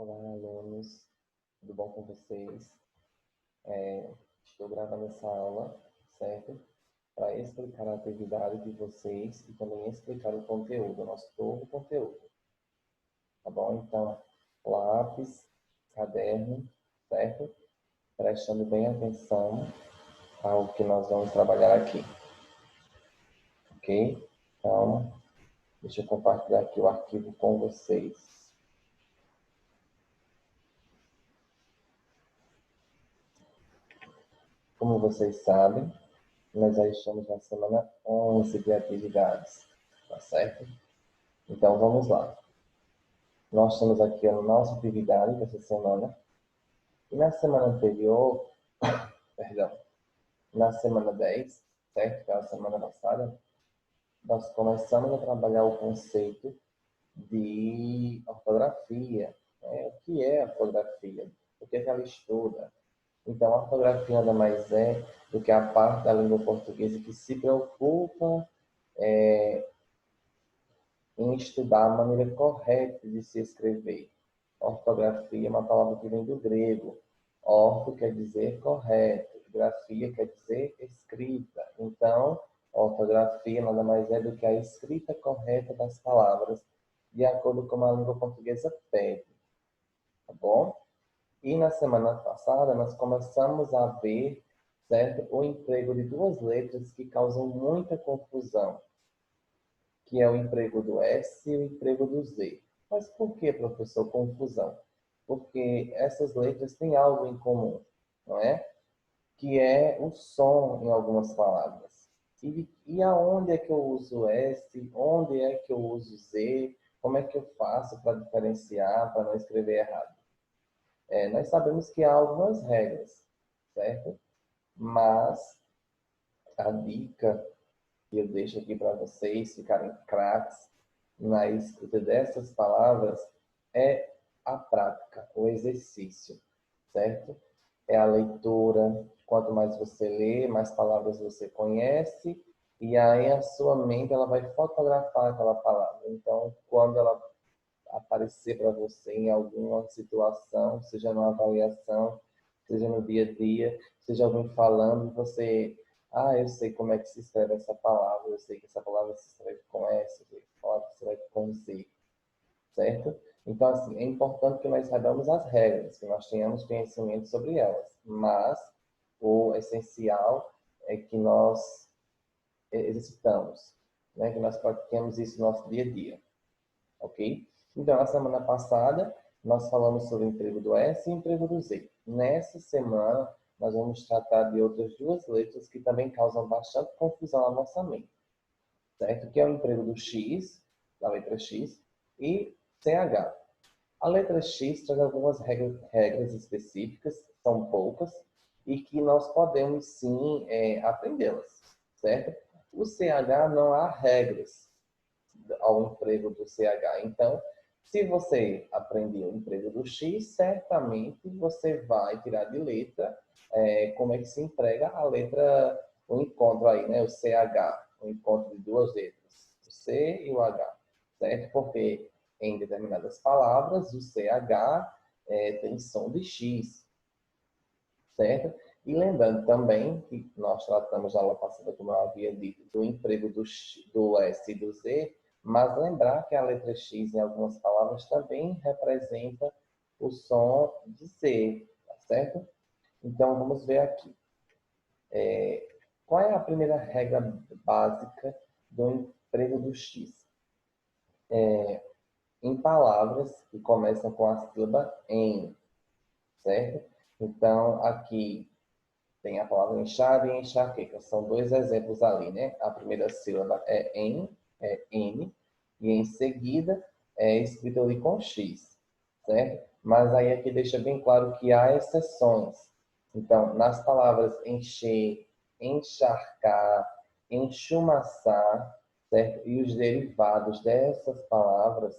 Olá, alunos, tudo bom com vocês? Estou gravando essa aula, certo? Para explicar a atividade de vocês e também explicar o conteúdo, o nosso novo conteúdo. Tá bom? Então, lápis, caderno, certo? Prestando bem atenção ao que nós vamos trabalhar aqui. Ok? Então, deixa eu compartilhar aqui o arquivo com vocês. Como vocês sabem, nós já estamos na semana 11 de atividades, tá certo? Então, vamos lá. Nós temos aqui a nossa atividade dessa semana. E na semana anterior, perdão, na semana 10, certo? Que é a semana passada, nós começamos a trabalhar o conceito de ortografia. Né? O que é ortografia? O que é que ela estuda? Então, a ortografia nada mais é do que a parte da língua portuguesa que se preocupa em estudar a maneira correta de se escrever. Ortografia é uma palavra que vem do grego. Orto quer dizer correto, grafia quer dizer escrita. Então, ortografia nada mais é do que a escrita correta das palavras, de acordo com a língua portuguesa pede. Tá bom? E na semana passada, nós começamos a ver, certo, o emprego de duas letras que causam muita confusão, que é o emprego do S e o emprego do Z. Mas por que, professor, confusão? Porque essas letras têm algo em comum, não é? Que é o som em algumas palavras. E aonde é que eu uso S? Onde é que eu uso Z? Como é que eu faço para diferenciar, para não escrever errado? Nós sabemos que há algumas regras, certo? Mas a dica que eu deixo aqui para vocês ficarem craques na escrita dessas palavras é a prática, o exercício, certo? É a leitura. Quanto mais você lê, mais palavras você conhece, e aí a sua mente ela vai fotografar aquela palavra. Então, quando ela aparecer para você em alguma situação, seja numa avaliação, seja no dia a dia, seja alguém falando, você, eu sei como é que se escreve essa palavra, eu sei que essa palavra se escreve com S, eu sei que essa palavra se escreve com Z, certo? Então, assim, é importante que nós saibamos as regras, que nós tenhamos conhecimento sobre elas, mas o essencial é que nós exercitamos, né? Que nós pratiquemos isso no nosso dia a dia, ok? Então, na semana passada, nós falamos sobre o emprego do S e o emprego do Z. Nessa semana, nós vamos tratar de outras duas letras que também causam bastante confusão na nossa mente, certo? Que é o emprego do X, da letra X, e CH. A letra X traz algumas regras específicas, são poucas, e que nós podemos sim aprendê-las, certo? O CH não há regras ao emprego do CH. Então, se você aprendeu o emprego do X, certamente você vai tirar de letra como é que se emprega a letra, o encontro aí, né? O CH, o encontro de duas letras, o C e o H, certo? Porque em determinadas palavras o CH tem som de X, certo? E lembrando também que nós tratamos na aula passada, como eu havia dito, do emprego do S e do Z, mas lembrar que a letra X em algumas palavras também representa o som de Z, tá certo? Então vamos ver aqui. Qual é a primeira regra básica do emprego do X? Em palavras que começam com a sílaba em, certo? Então aqui tem a palavra inchada e enxaqueca. São dois exemplos ali, né? A primeira sílaba é em, é N, e em seguida é escrito ali com X, certo? Mas aí aqui deixa bem claro que há exceções. Então, nas palavras encher, encharcar, enchumaçar, certo? E os derivados dessas palavras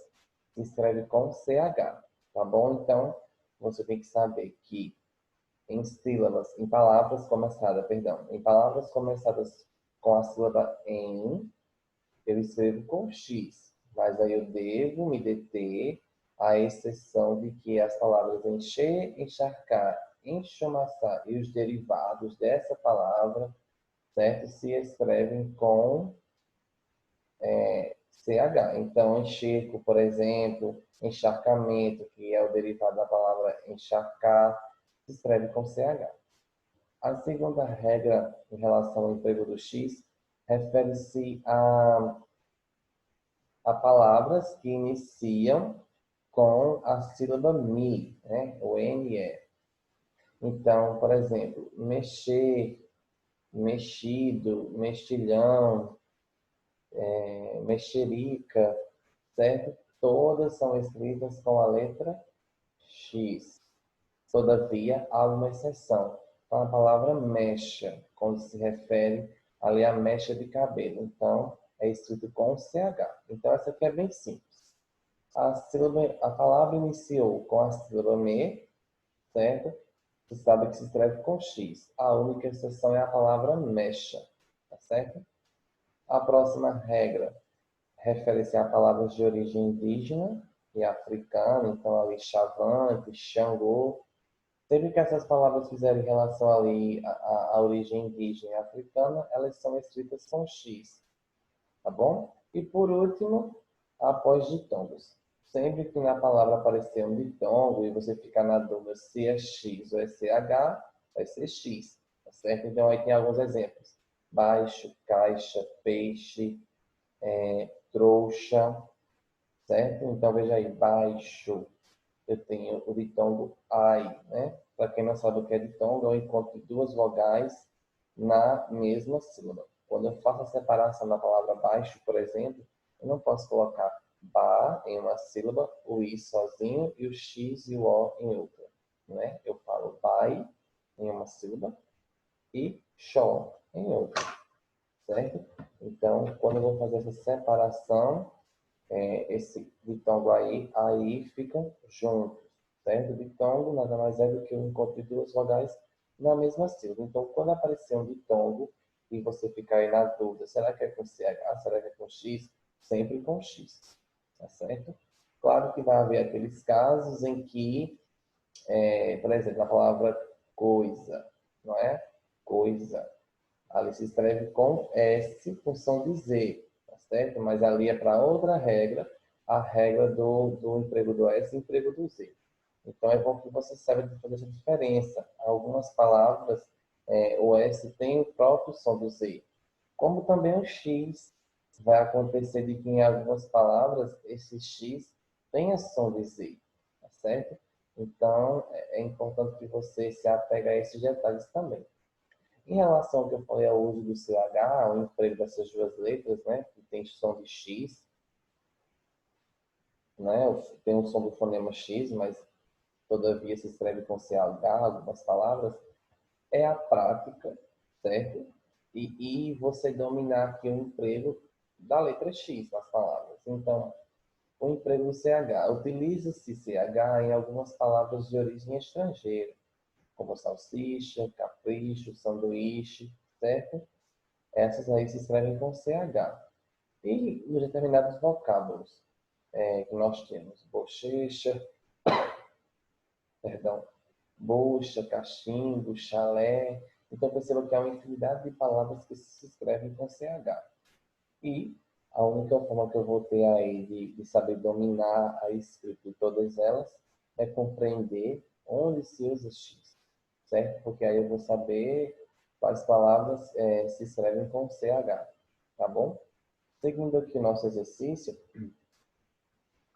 se escreve com CH, tá bom? Então, você tem que saber que em sílabas, em palavras começadas, perdão, em palavras começadas com a sílaba em, eu escrevo com X, mas aí eu devo me deter à exceção de que as palavras encher, encharcar, enxumaçar e os derivados dessa palavra, certo? Se escrevem com CH. Então, enxergo, por exemplo, encharcamento, que é o derivado da palavra encharcar, se escreve com CH. A segunda regra em relação ao emprego do X refere-se a palavras que iniciam com a sílaba MI, né? O NE. Então, por exemplo, mexer, mexido, mexilhão, mexerica, certo? Todas são escritas com a letra X. Todavia, há uma exceção. Então, a palavra mecha, quando se refere ali à mecha de cabelo. Então, é escrito com CH. Então, essa aqui é bem simples. A palavra iniciou com a sílaba me, certo? Você sabe que se escreve com X. A única exceção é a palavra mecha, tá certo? A próxima regra refere-se a palavras de origem indígena e africana, então ali Xavante, Xangô. Sempre que essas palavras fizerem relação ali à origem indígena e africana, elas são escritas com X, tá bom? E por último, após ditongos. Sempre que na palavra aparecer um ditongo e você ficar na dúvida se é X ou é CH, vai ser X, tá certo? Então aí tem alguns exemplos. Baixo, caixa, peixe, trouxa, certo? Então veja aí, baixo, eu tenho o ditongo ai, né? Para quem não sabe o que é ditongo, eu encontro duas vogais na mesma sílaba. Quando eu faço a separação da palavra baixo, por exemplo, eu não posso colocar ba em uma sílaba, o i sozinho e o x e o o em outra, né? Eu falo bai em uma sílaba e xó em outra, certo? Então, quando eu vou fazer essa separação, esse ditongo aí ficam juntos, certo? Ditongo nada mais é do que um encontro de duas vogais na mesma sílaba. Então, quando aparecer um ditongo e você ficar aí na dúvida, será que é com CH, será que é com X? Sempre com X, tá certo? Claro que vai haver aqueles casos em que, por exemplo, a palavra coisa, não é? Coisa. Ali se escreve com S, com som de Z, tá certo? Mas ali é para outra regra, a regra do emprego do S e emprego do Z. Então é bom que você saiba fazer essa diferença. Algumas palavras, o S tem o próprio som do Z. Como também o X, vai acontecer de que em algumas palavras esse X tenha som de Z, tá certo? Então é importante que você se apegue a esses detalhes também. Em relação ao que eu falei ao uso do CH, ao emprego dessas duas letras, né, que tem som de X, né, tem o som do fonema X, mas todavia se escreve com CH, algumas palavras, é a prática, certo? E você dominar aqui o emprego da letra X nas palavras. Então, o emprego do CH. Utiliza-se CH em algumas palavras de origem estrangeira, como salsicha, capricho, sanduíche, certo? Essas aí se escrevem com CH. E os determinados vocábulos que nós temos. Bochecha, perdão, bucha, cachimbo, chalé. Então perceba que há uma infinidade de palavras que se escrevem com CH. E a única forma que eu vou ter aí de saber dominar a escrita de todas elas é compreender onde se usa X, certo? Porque aí eu vou saber quais palavras se escrevem com CH, tá bom? Seguindo aqui o nosso exercício,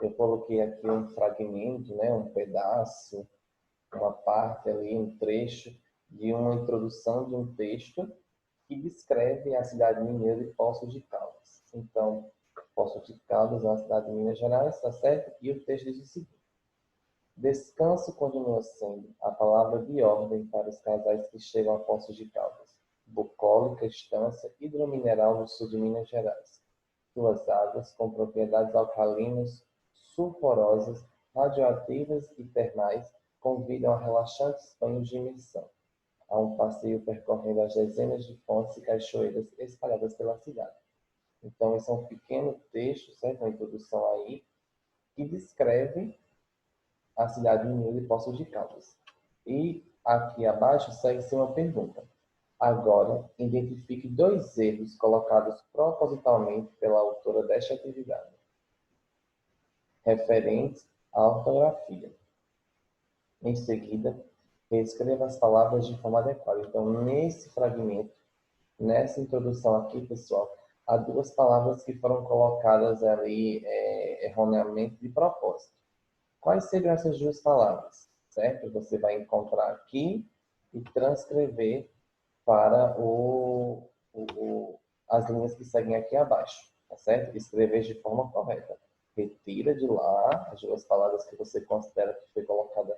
eu coloquei aqui um fragmento, né, um pedaço, uma parte ali, um trecho de uma introdução de um texto que descreve a cidade mineira de Poços de Caldas. Então, Poços de Caldas é uma cidade de Minas Gerais, tá certo? E o texto diz o seguinte: descanso continua sendo a palavra de ordem para os casais que chegam a Poços de Caldas, bucólica estância hidromineral no sul de Minas Gerais. Suas águas, com propriedades alcalinas, sulfurosas, radioativas e termais, convidam a relaxantes banhos de imersão. Há um passeio percorrendo as dezenas de fontes e cachoeiras espalhadas pela cidade. Então, esse é um pequeno texto, certo? Uma introdução aí, que descreve a cidade de Poços de Caldas. E aqui abaixo segue-se uma pergunta. Agora, identifique 2 erros colocados propositalmente pela autora desta atividade, referentes à ortografia. Em seguida, reescreva as palavras de forma adequada. Então, nesse fragmento, nessa introdução aqui, pessoal, há 2 palavras que foram colocadas ali erroneamente de propósito. Quais seriam essas 2 palavras? Certo? Você vai encontrar aqui e transcrever para as linhas que seguem aqui abaixo, tá certo? Escrever de forma correta. Retira de lá as 2 palavras que você considera que foi colocada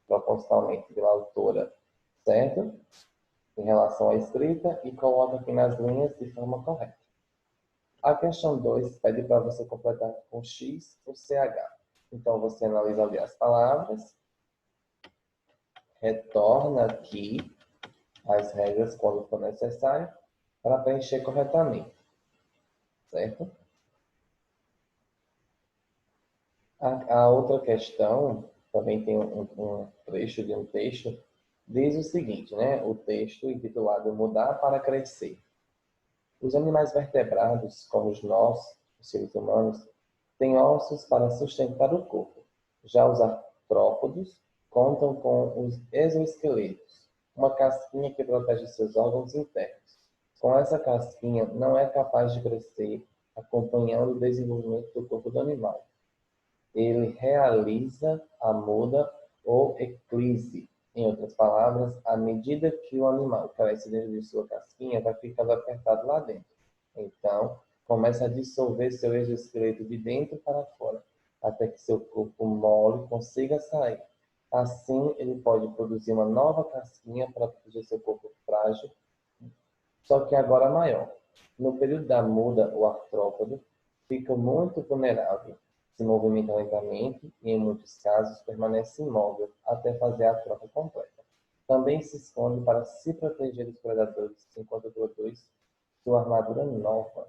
propositalmente pela autora, certo? Em relação à escrita e coloca aqui nas linhas de forma correta. A questão 2 pede para você completar com X ou CH. Então, você analisa ali as palavras, retorna aqui as regras quando for necessário para preencher corretamente, certo? A outra questão, também tem um trecho de um texto, diz o seguinte, né? O texto intitulado Mudar para Crescer. Os animais vertebrados, como nós, os seres humanos, têm ossos para sustentar o corpo. Já os artrópodes contam com os exoesqueletos, uma casquinha que protege seus órgãos internos. Com essa casquinha, não é capaz de crescer, acompanhando o desenvolvimento do corpo do animal. Ele realiza a muda ou eclise. Em outras palavras, à medida que o animal cresce dentro de sua casquinha, vai ficando apertado lá dentro. Então, começa a dissolver seu exoesqueleto de dentro para fora, até que seu corpo mole consiga sair. Assim, ele pode produzir uma nova casquinha para proteger seu corpo frágil, só que agora maior. No período da muda, o artrópode fica muito vulnerável, se movimenta lentamente e, em muitos casos, permanece imóvel até fazer a troca completa. Também se esconde para se proteger dos predadores enquanto produz sua armadura nova.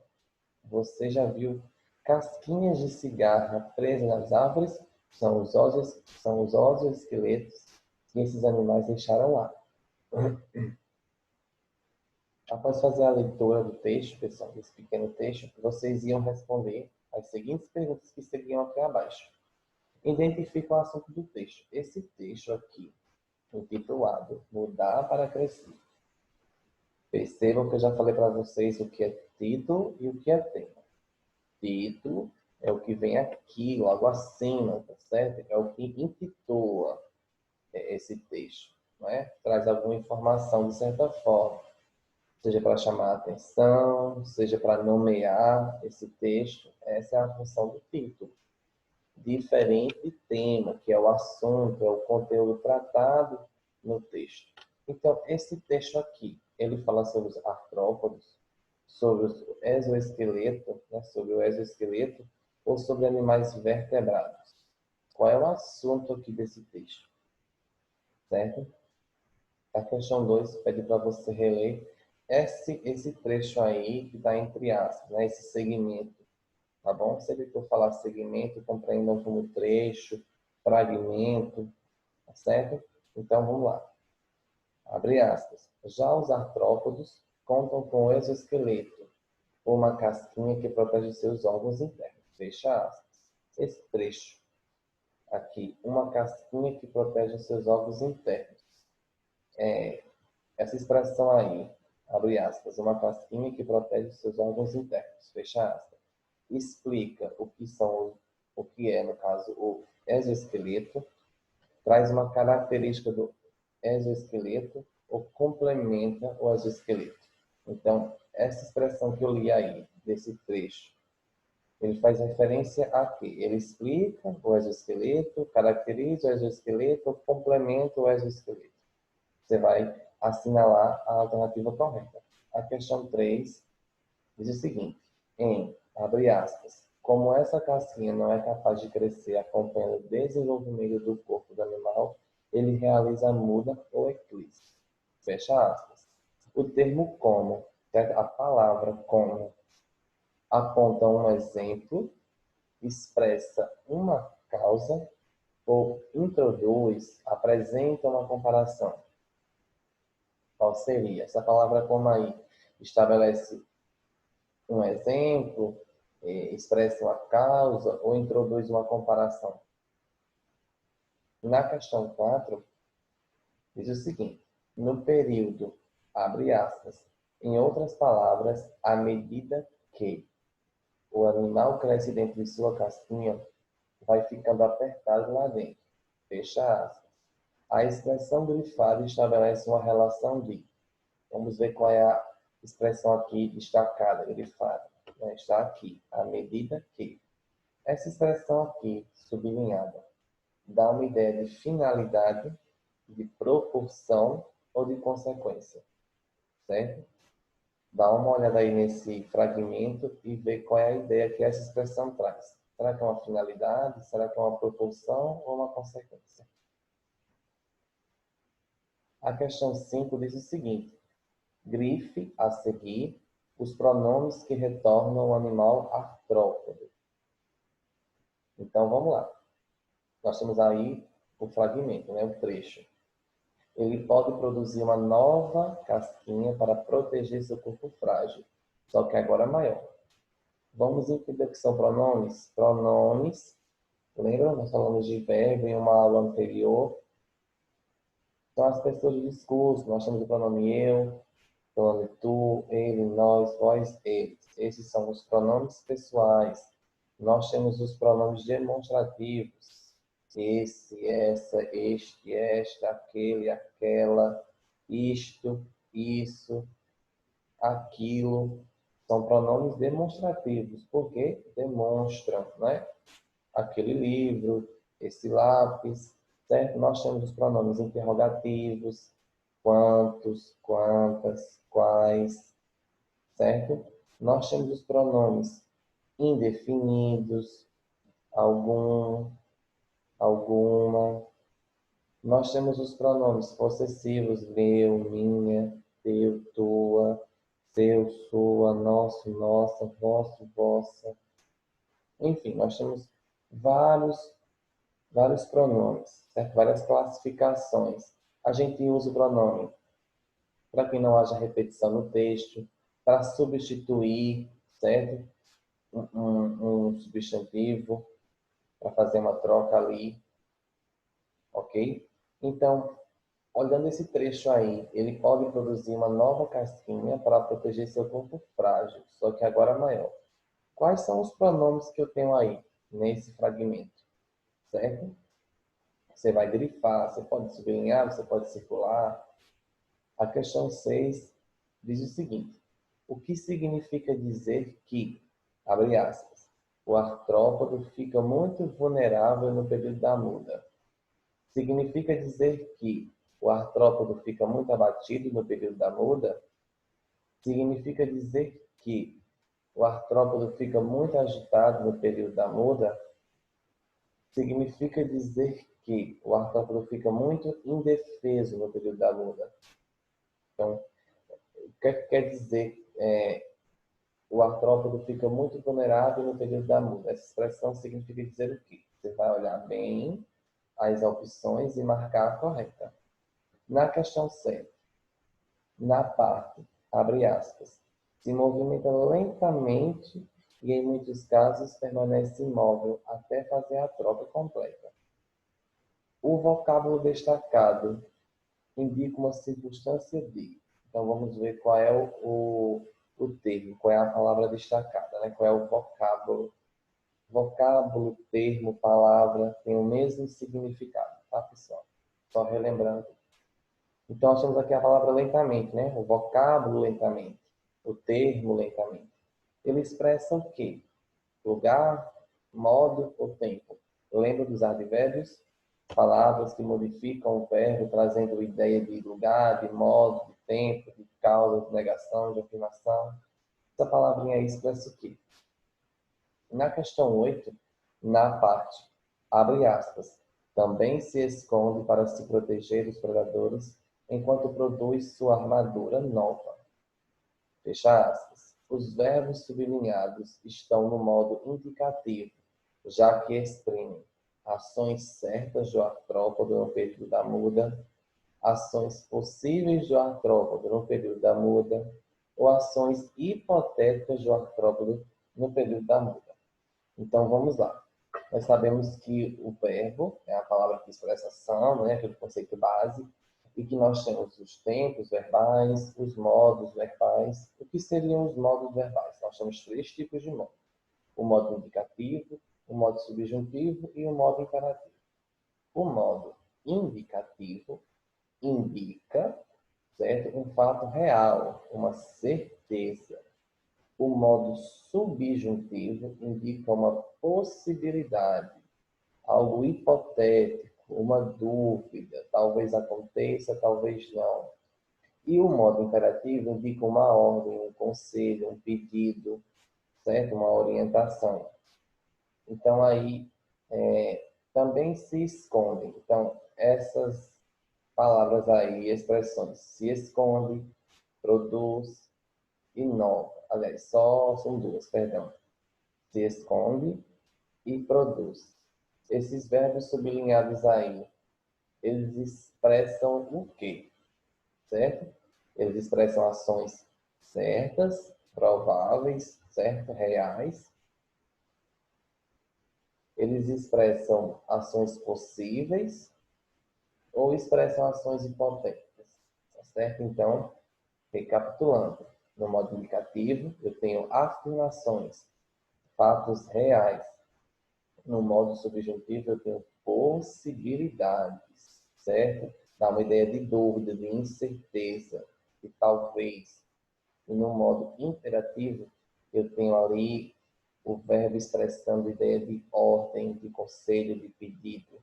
Você já viu casquinhas de cigarra presas nas árvores? São os ossos esqueletos que esses animais deixaram lá. Após fazer a leitura do texto, pessoal, desse pequeno texto, vocês iam responder as seguintes perguntas que seguiam aqui abaixo. Identifique o assunto do texto. Esse texto aqui, intitulado Mudar para Crescer. Percebam que eu já falei para vocês o que é título e o que é tema. Título é o que vem aqui, logo acima, tá certo? É o que intitula esse texto, não é? Traz alguma informação de certa forma, seja para chamar a atenção, seja para nomear esse texto. Essa é a função do título. Diferente de tema, que é o assunto, é o conteúdo tratado no texto. Então, esse texto aqui, ele fala sobre os artrópodes, sobre o exoesqueleto, né, sobre o exoesqueleto, ou sobre animais vertebrados. Qual é o assunto aqui desse texto? Certo? A questão 2 pede para você reler esse trecho aí que está entre aspas, né, esse segmento. Tá bom? Sempre que eu falar segmento, compreendam como trecho, fragmento, tá certo? Então, vamos lá. Abre aspas. Já os artrópodes contam com o exoesqueleto, uma casquinha que protege seus órgãos internos. Fecha aspas. Esse trecho aqui, uma casquinha que protege seus órgãos internos. Essa expressão aí, abre aspas, uma casquinha que protege seus órgãos internos. Fecha aspas. Explica o que é, no caso, o exoesqueleto, traz uma característica do exoesqueleto ou complementa o exoesqueleto. Então, essa expressão que eu li aí, desse trecho, ele faz referência a quê? Ele explica o exoesqueleto, caracteriza o exoesqueleto ou complementa o exoesqueleto. Você vai assinalar a alternativa correta. A questão 3 diz o seguinte, abre aspas, como essa casquinha não é capaz de crescer acompanhando o desenvolvimento do corpo do animal, ele realiza a muda ou eclise. Fecha aspas. O termo como, a palavra como, aponta um exemplo, expressa uma causa ou introduz, apresenta uma comparação. Qual seria? Essa palavra como aí estabelece um exemplo, expressa uma causa ou introduz uma comparação. Na questão 4, diz o seguinte: no período, abre aspas, em outras palavras, à medida que o animal cresce dentro de sua casquinha, vai ficando apertado lá dentro. Fecha aspas. A expressão grifada estabelece uma relação de. Vamos ver qual é a expressão aqui destacada, grifada. Está aqui, à medida que. Essa expressão aqui, sublinhada, dá uma ideia de finalidade, de proporção ou de consequência. Certo? Dá uma olhada aí nesse fragmento e vê qual é a ideia que essa expressão traz. Será que é uma finalidade? Será que é uma proporção ou uma consequência? A questão 5 diz o seguinte: grife a seguir os pronomes que retornam o animal artrópode. Então, vamos lá. Nós temos aí o fragmento, né, o trecho. Ele pode produzir uma nova casquinha para proteger seu corpo frágil, só que agora maior. Vamos entender o que são pronomes? Pronomes, lembra? Nós falamos de verbo em uma aula anterior. São as pessoas do discurso. Nós temos o pronome eu, pronome tu, ele, nós, vós, eles. Esses são os pronomes pessoais. Nós temos os pronomes demonstrativos. Esse, essa, este, esta, aquele, aquela, isto, isso, aquilo. São pronomes demonstrativos, porque demonstram, né? Aquele livro, esse lápis, certo? Nós temos os pronomes interrogativos, quantos, quantas, quais, certo? Nós temos os pronomes indefinidos, algum, alguma. Nós temos os pronomes possessivos, meu, minha, teu, tua, seu, sua, nosso, nossa, vosso, vossa. Enfim, nós temos vários pronomes, certo? Várias classificações. A gente usa o pronome para que não haja repetição no texto, para substituir, certo? Um substantivo, para fazer uma troca ali, ok? Então, olhando esse trecho aí, ele pode produzir uma nova casquinha para proteger seu corpo frágil, só que agora maior. Quais são os pronomes que eu tenho aí, nesse fragmento? Certo? Você vai grifar, você pode sublinhar, você pode circular. A questão 6 diz o seguinte: o que significa dizer que, abre aspas, o artrópode fica muito vulnerável no período da muda? Significa dizer que o artrópode fica muito abatido no período da muda? Significa dizer que o artrópode fica muito agitado no período da muda? Significa dizer que o artrópode fica muito indefeso no período da muda? Então, o que quer dizer o artrópode fica muito vulnerável no período da muda? Essa expressão significa dizer o quê? Você vai olhar bem as opções e marcar a correta. Na questão 7, na parte, abre aspas, se movimenta lentamente e, em muitos casos, permanece imóvel até fazer a troca completa. O vocábulo destacado indica uma circunstância de. Então, vamos ver qual é o termo, qual é a palavra destacada, né? Qual é o vocábulo. Vocábulo, termo, palavra tem o mesmo significado, tá, pessoal? Só relembrando. Então, nós temos aqui a palavra lentamente, né? O vocábulo lentamente, o termo lentamente. Ele expressa o quê? Lugar, modo ou tempo. Lembra dos advérbios? Palavras que modificam o verbo, trazendo ideia de lugar, de modo, de tempo, de causa, de negação, de afirmação. Essa palavrinha aí expressa o quê? Na questão 8, na parte, abre aspas, também se esconde para se proteger dos predadores enquanto produz sua armadura nova. Fecha aspas. Os verbos sublinhados estão no modo indicativo, já que exprimem ações certas do artrópode no período da muda, ações possíveis do artrópode no período da muda, ou ações hipotéticas do artrópode no período da muda. Então, vamos lá. Nós sabemos que o verbo é a palavra que expressa ação, né? Aquele conceito base, e que nós temos os tempos verbais, os modos verbais. O que seriam os modos verbais? Nós temos 3 tipos de modo. O modo indicativo, o modo subjuntivo e o modo imperativo. O modo indicativo indica, certo, um fato real, uma certeza. O modo subjuntivo indica uma possibilidade, algo hipotético, uma dúvida, talvez aconteça, talvez não. E o modo imperativo indica uma ordem, um conselho, um pedido, certo? Uma orientação. Então, aí também se escondem. Então, essas palavras aí, expressões, se esconde, produz, inova. Aliás, só são 2, perdão. Se esconde e produz. Esses verbos sublinhados aí, eles expressam o quê? Certo? Eles expressam ações certas, prováveis, certo? Reais. Eles expressam ações possíveis ou expressam ações hipotéticas. Tá certo? Então, recapitulando, no modo indicativo, eu tenho afirmações, fatos reais. No modo subjuntivo, eu tenho possibilidades, certo? Dá uma ideia de dúvida, de incerteza, de talvez. E no modo imperativo, eu tenho ali o verbo expressando ideia de ordem, de conselho, de pedido,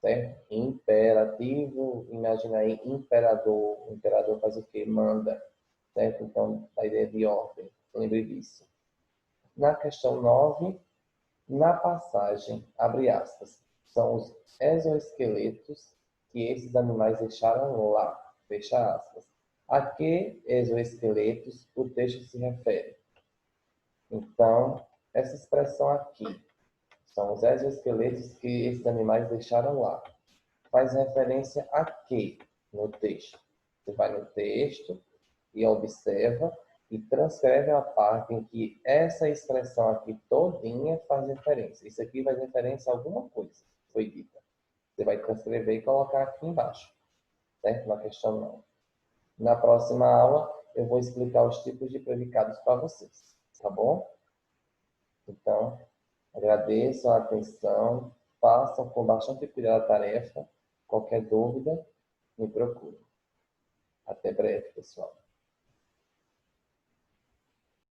certo? Imperativo, imagina aí, imperador. O imperador faz o quê? Manda, certo? Então, a ideia de ordem. Lembre disso. Na questão 9, na passagem, abre aspas, são os exoesqueletos que esses animais deixaram lá, fecha aspas. A que exoesqueletos o texto se refere? Então, essa expressão aqui, são os exoesqueletos que esses animais deixaram lá. Faz referência a quê no texto? Você vai no texto e observa e transcreve a parte em que essa expressão aqui todinha faz referência. Isso aqui faz referência a alguma coisa que foi dita. Você vai transcrever e colocar aqui embaixo, certo? Na questão 9. Na próxima aula, eu vou explicar os tipos de predicados para vocês, tá bom? Então, agradeço a atenção, façam com bastante cuidado a tarefa. Qualquer dúvida, me procure. Até breve, pessoal.